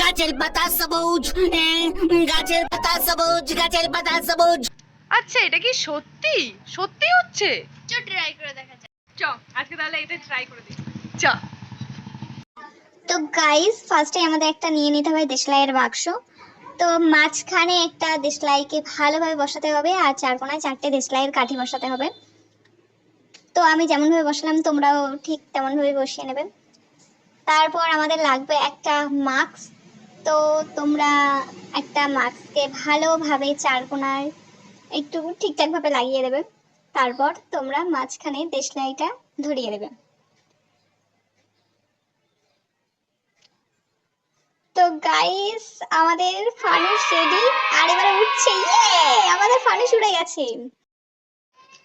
গাছের পাতা সবুজ, গাছের পাতা সবুজ, গাছের পাতা সবুজ। আচ্ছা, এটা কি সত্যি সত্যি হচ্ছে? চ ট্রাই করে দেখা যাক। চ আজকে তাহলে এটা ট্রাই করে দিই। চ। তো গাইস, ফার্স্টে আমাদের একটা নিয়ে নিতে হবে দেশলাইয়ের বাক্স। তো মাঝখানে একটা দেশলাইকে ভালোভাবে বসাতে হবে আর চার কোণায় চারটে দেশলাইয়ের কাঠি বসাতে হবে। তো আমি যেমনভাবে বসালাম তোমরাও ঠিক তেমনভাবে বসিয়ে নেবে। তারপর আমাদের লাগবে একটা মাস্ক। তো তোমরা একটা মাস্ককে ভালোভাবে চার কোণায় একটু ঠিকঠাকভাবে লাগিয়ে দেবে। তারপর তোমরা মাঝখানে দেশলাইটা ধরিয়ে দেবে। তো গাইস, আমাদের ফানুস রেডি আর এবারে উঠছে। আমাদের ফানুস উড়ে গেছে।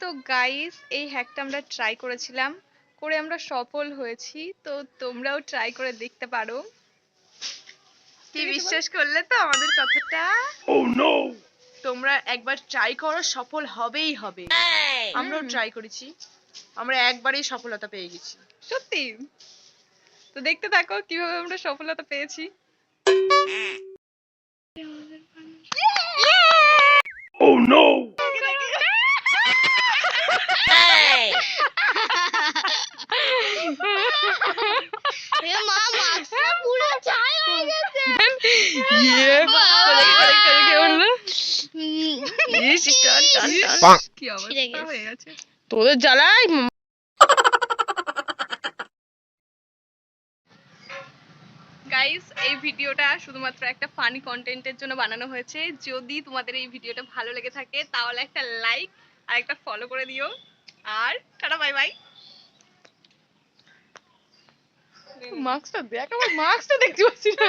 তো গাইস, এই হ্যাকটা আমরা ট্রাই করেছিলাম, করে আমরা সফল হয়েছি। তো তোমরাও ট্রাই করে দেখতে পারো। কি বিশ্বাস করলে তো আমাদের কথাটা? তোমরা একবার ট্রাই করো, সফল হবেই হবে। আমরাও ট্রাই করেছি, আমরা একবারেই সফলতা পেয়ে গেছি। সত্যি? তো দেখতে থাকো কিভাবে আমরা সফলতা পেয়েছি। মা, মাস্কটা পুরো ছাই হয়ে গেছে। কি অবস্থা হয়ে গেছে তোদের জ্বালায়। গাইস, এই ভিডিওটা শুধুমাত্র একটা ফানি কন্টেন্টের জন্য বানানো হয়েছে। যদি তোমাদের এই ভিডিওটা ভালো লেগে থাকে তাহলে একটা লাইক আর একটা ফলো করে দিও। আর টাটা, বাই বাই। মাস্কটা দেখ, আমার মাস্কটা দেখতে পাচ্ছি না।